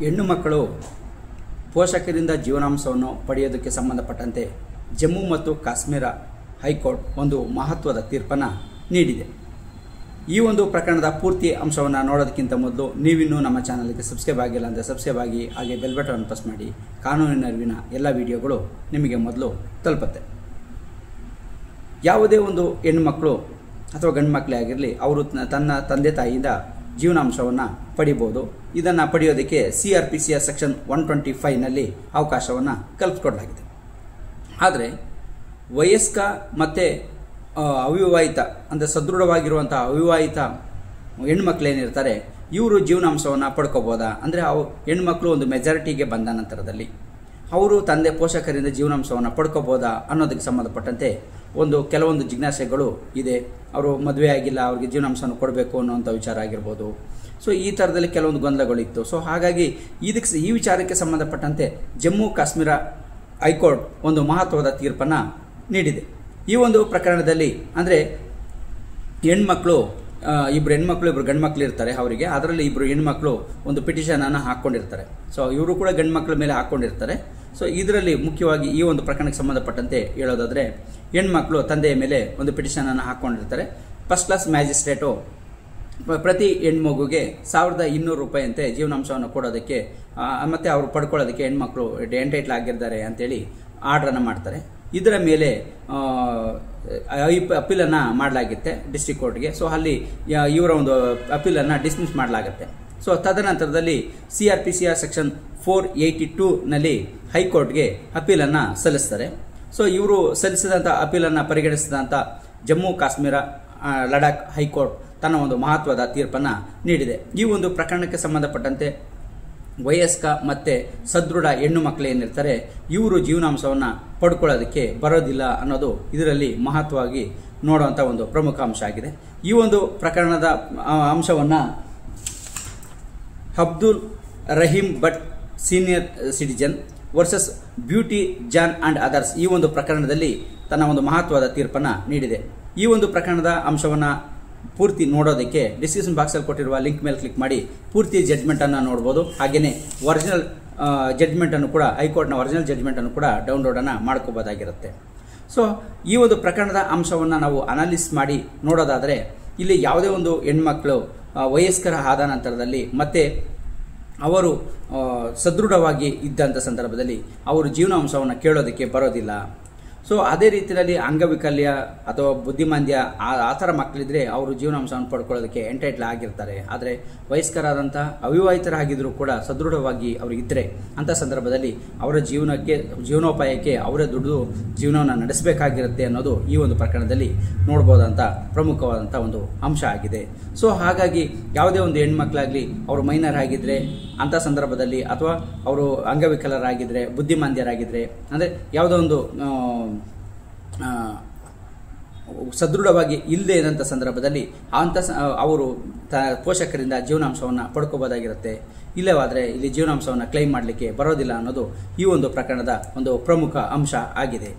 ಹೆಣ್ಣು ಮಕ್ಕಳು ಪೋಷಕರಿಂದ ಜೀವನಾಂಶವನ್ನು ಪಡೆಯೋದಕ್ಕೆ ಸಂಬಂಧಪಟ್ಟಂತೆ ಜಮ್ಮು ಮತ್ತು ಕಾಶ್ಮೀರ ಹೈಕೋರ್ಟ್ ಒಂದು ಮಹತ್ವದ ತೀರ್ಪನ್ನು ನೀಡಿದೆ. ಈ ಒಂದು ಪ್ರಕರಣದ ಪೂರ್ತಿ ಅಂಶವನ್ನು ನೋಡೋದಕ್ಕಿಂತ ಮೊದಲು ನೀವಿನ್ನೂ ನಮ್ಮ ಚಾನಲ್ಗೆ ಸಬ್ಸ್ಕ್ರೈಬ್ ಆಗಿಲ್ಲ ಅಂದರೆ ಸಬ್ಸ್ಕ್ರೈಬ್ ಆಗಿ, ಹಾಗೆ ಬೆಲ್ ಬಟನ್ ಪ್ರೆಸ್ ಮಾಡಿ. ಕಾನೂನಿನ ಅರಿವಿನ ಎಲ್ಲ ವಿಡಿಯೋಗಳು ನಿಮಗೆ ಮೊದಲು ತಲುಪುತ್ತೆ. ಯಾವುದೇ ಒಂದು ಹೆಣ್ಣುಮಕ್ಕಳು ಅಥವಾ ಗಂಡು ಮಕ್ಕಳೇ ಆಗಿರಲಿ, ಅವರು ತನ್ನ ತಂದೆ ತಾಯಿಯಿಂದ ಜೀವನಾಂಶವನ್ನು ಪಡಿಬೋದು. ಇದನ್ನು ಪಡೆಯೋದಕ್ಕೆ CRPC ಸೆಕ್ಷನ್ 125ನಲ್ಲಿ ಅವಕಾಶವನ್ನು ಕಲ್ಪಿಸಿಕೊಡಲಾಗಿದೆ. ಆದರೆ ವಯಸ್ಕ ಮತ್ತು ಅವಿವಾಹಿತ ಅಂದರೆ ಸದೃಢವಾಗಿರುವಂಥ ಅವಿವಾಹಿತ ಹೆಣ್ಮಕ್ಳೇನಿರ್ತಾರೆ, ಇವರು ಜೀವನಾಂಶವನ್ನು ಪಡ್ಕೋಬೋದಾ ಅಂದರೆ ಹೆಣ್ಮಕ್ಳು ಒಂದು ಮೆಜಾರಿಟಿಗೆ ಬಂದ ನಂತರದಲ್ಲಿ ಅವರು ತಂದೆ ಪೋಷಕರಿಂದ ಜೀವನಾಂಶವನ್ನು ಪಡ್ಕೋಬೋದಾ ಅನ್ನೋದಕ್ಕೆ ಸಂಬಂಧಪಟ್ಟಂತೆ ಕೆಲವೊಂದು ಜಿಜ್ಞಾಸೆಗಳು ಇದೆ. ಅವರು ಮದುವೆ ಆಗಿಲ್ಲ, ಅವ್ರಿಗೆ ಜೀವನಾಂಶವನ್ನು ಕೊಡಬೇಕು ಅನ್ನೋಂಥ ವಿಚಾರ ಆಗಿರ್ಬೋದು. ಸೊ ಈ ಥರದಲ್ಲಿ ಕೆಲವೊಂದು ಗೊಂದಲಗಳಿತ್ತು. ಸೊ ಹಾಗಾಗಿ ಈ ವಿಚಾರಕ್ಕೆ ಸಂಬಂಧಪಟ್ಟಂತೆ ಜಮ್ಮು ಕಾಶ್ಮೀರ ಹೈಕೋರ್ಟ್ ಒಂದು ಮಹತ್ವದ ತೀರ್ಪನ್ನು ನೀಡಿದೆ. ಈ ಒಂದು ಪ್ರಕರಣದಲ್ಲಿ ಅಂದರೆ ಇಬ್ಬರು ಗಂಡು ಮಕ್ಕಳು ಇರ್ತಾರೆ ಅವರಿಗೆ. ಅದರಲ್ಲಿ ಇಬ್ಬರು ಹೆಣ್ಮಕ್ಳು ಒಂದು ಪಿಟಿಷನನ್ನು ಹಾಕ್ಕೊಂಡಿರ್ತಾರೆ. ಸೊ ಇವರು ಕೂಡ ಗಂಡು ಮಕ್ಕಳ ಮೇಲೆ ಹಾಕ್ಕೊಂಡಿರ್ತಾರೆ. ಸೊ ಇದರಲ್ಲಿ ಮುಖ್ಯವಾಗಿ ಈ ಒಂದು ಪ್ರಕರಣಕ್ಕೆ ಸಂಬಂಧಪಟ್ಟಂತೆ ಹೇಳೋದಾದರೆ, ಹೆಣ್ಮಕ್ಳು ತಂದೆಯ ಮೇಲೆ ಒಂದು ಪಿಟಿಷನನ್ನು ಹಾಕ್ಕೊಂಡಿರ್ತಾರೆ. ಫಸ್ಟ್ ಕ್ಲಾಸ್ ಮ್ಯಾಜಿಸ್ಟ್ರೇಟು ಪ್ರತಿ ಹೆಣ್ಮಗುಗೆ $1200 ಅಂತೆ ಜೀವನಾಂಶವನ್ನು ಕೊಡೋದಕ್ಕೆ ಮತ್ತು ಅವರು ಪಡ್ಕೊಳ್ಳೋದಕ್ಕೆ ಹೆಣ್ಮಕ್ಳು ಎಂಟೈಟ್ಲ್ ಆಗಿದ್ದಾರೆ ಅಂತೇಳಿ ಆರ್ಡ್ರನ್ನು ಮಾಡ್ತಾರೆ. ಇದರ ಮೇಲೆ ಅಪೀಲನ್ನು ಮಾಡಲಾಗುತ್ತೆ ಡಿಸ್ಟ್ರಿಕ್ಟ್ ಕೋರ್ಟ್ಗೆ. ಸೊ ಅಲ್ಲಿ ಇವರ ಒಂದು ಅಪೀಲನ್ನು ಡಿಸ್ಮಿಸ್ ಮಾಡಲಾಗುತ್ತೆ. ಸೊ ತದನಂತರದಲ್ಲಿ CRPC ಸೆಕ್ಷನ್ 482ನಲ್ಲಿ ಹೈಕೋರ್ಟ್ಗೆ ಅಪೀಲನ್ನು ಸಲ್ಲಿಸ್ತಾರೆ. ಸೊ ಇವರು ಸಲ್ಲಿಸಿದಂಥ ಅಪೀಲನ್ನು ಪರಿಗಣಿಸಿದಂಥ ಜಮ್ಮು ಕಾಶ್ಮೀರ ಲಡಾಖ್ ಹೈಕೋರ್ಟ್ ತನ್ನ ಒಂದು ಮಹತ್ವದ ತೀರ್ಪನ್ನು ನೀಡಿದೆ. ಈ ಒಂದು ಪ್ರಕರಣಕ್ಕೆ ಸಂಬಂಧಪಟ್ಟಂತೆ ವಯಸ್ಕ ಮತ್ತು ಸದೃಢ ಹೆಣ್ಣು ಮಕ್ಕಳೇನಿರ್ತಾರೆ, ಇವರು ಜೀವನಾಂಶವನ್ನು ಪಡ್ಕೊಳ್ಳೋದಕ್ಕೆ ಬರೋದಿಲ್ಲ ಅನ್ನೋದು ಇದರಲ್ಲಿ ಮಹತ್ವವಾಗಿ ನೋಡುವಂಥ ಒಂದು ಪ್ರಮುಖ ಅಂಶ ಆಗಿದೆ. ಈ ಒಂದು ಪ್ರಕರಣದ ಅಂಶವನ್ನು Abdul Rahim Bhat senior citizen versus Beauty John and others ಈ ಒಂದು ಪ್ರಕರಣದಲ್ಲಿ ತನ್ನ ಒಂದು ಮಹತ್ವದ ತೀರ್ಪನ್ನು ನೀಡಿದೆ. ಈ ಒಂದು ಪ್ರಕರಣದ ಅಂಶವನ್ನು ಪೂರ್ತಿ ನೋಡೋದಕ್ಕೆ ಡಿಸ್ಕ್ರಿಪ್ಷನ್ ಬಾಕ್ಸಲ್ಲಿ ಕೊಟ್ಟಿರುವ ಲಿಂಕ್ ಮೇಲೆ ಕ್ಲಿಕ್ ಮಾಡಿ ಪೂರ್ತಿ ಜಡ್ಜ್ಮೆಂಟನ್ನು ನೋಡ್ಬೋದು. ಹಾಗೆಯೇ ಒರಿಜಿನಲ್ ಜಡ್ಜ್ಮೆಂಟನ್ನು ಕೂಡ, ಹೈಕೋರ್ಟ್ನ ಒರಿಜಿನಲ್ ಜಡ್ಜ್ಮೆಂಟನ್ನು ಕೂಡ ಡೌನ್ಲೋಡನ್ನು ಮಾಡ್ಕೋಬೋದಾಗಿರುತ್ತೆ. ಸೊ ಈ ಒಂದು ಪ್ರಕರಣದ ಅಂಶವನ್ನು ನಾವು ಅನಾಲಿಸ್ ಮಾಡಿ ನೋಡೋದಾದರೆ, ಇಲ್ಲಿ ಯಾವುದೇ ಒಂದು ಹೆಣ್ಮಕ್ಳು ವಯಸ್ಕರ ಆದ ನಂತರದಲ್ಲಿ ಮತ್ತೆ ಅವರು ಸದೃಢವಾಗಿ ಇದ್ದಂಥ ಸಂದರ್ಭದಲ್ಲಿ ಅವರು ಜೀವನಾಂಶವನ್ನು ಕೇಳೋದಕ್ಕೆ ಬರೋದಿಲ್ಲ. ಸೊ ಅದೇ ರೀತಿಯಲ್ಲಿ ಅಂಗವಿಕಲ್ಯ ಅಥವಾ ಬುದ್ಧಿಮಾಂದ್ಯ ಆ ಥರ ಮಕ್ಕಳಿದ್ರೆ ಅವರು ಜೀವನಾಂಶವನ್ನು ಪಡ್ಕೊಳ್ಳೋದಕ್ಕೆ ಎಂಟೈಟ್ಲ್ ಆಗಿರ್ತಾರೆ. ಆದರೆ ವಯಸ್ಕರಾದಂಥ ಅವಿವಾಹಿತರಾಗಿದ್ದರೂ ಕೂಡ ಸದೃಢವಾಗಿ ಅವರಿದ್ದರೆ ಅಂಥ ಸಂದರ್ಭದಲ್ಲಿ ಅವರ ಜೀವನೋಪಾಯಕ್ಕೆ ಅವರೇ ದುಡಿದು ಜೀವನವನ್ನು ನಡೆಸಬೇಕಾಗಿರುತ್ತೆ ಅನ್ನೋದು ಈ ಒಂದು ಪ್ರಕರಣದಲ್ಲಿ ನೋಡ್ಬೋದಂಥ ಪ್ರಮುಖವಾದಂಥ ಒಂದು ಅಂಶ ಆಗಿದೆ. ಸೊ ಹಾಗಾಗಿ ಯಾವುದೇ ಒಂದು ಹೆಣ್ಮಕ್ಳಾಗಲಿ ಅವರು ಮೈನರ್ ಆಗಿದ್ದರೆ ಅಂಥ ಸಂದರ್ಭದಲ್ಲಿ, ಅಥವಾ ಅವರು ಅಂಗವಿಕಲರಾಗಿದ್ದರೆ, ಬುದ್ಧಿಮಾಂದ್ಯರಾಗಿದ್ದರೆ, ಅಂದರೆ ಯಾವುದೋ ಒಂದು ಸದೃಢವಾಗಿ ಇಲ್ಲದೆ ಇರೋಂಥ ಸಂದರ್ಭದಲ್ಲಿ ಅವರು ಪೋಷಕರಿಂದ ಜೀವನಾಂಶವನ್ನು ಪಡ್ಕೋಬೋದಾಗಿರುತ್ತೆ. ಇಲ್ಲವಾದರೆ ಇಲ್ಲಿ ಜೀವನಾಂಶವನ್ನು ಕ್ಲೈಮ್ ಮಾಡಲಿಕ್ಕೆ ಬರೋದಿಲ್ಲ ಅನ್ನೋದು ಈ ಒಂದು ಪ್ರಕರಣದ ಒಂದು ಪ್ರಮುಖ ಅಂಶ ಆಗಿದೆ.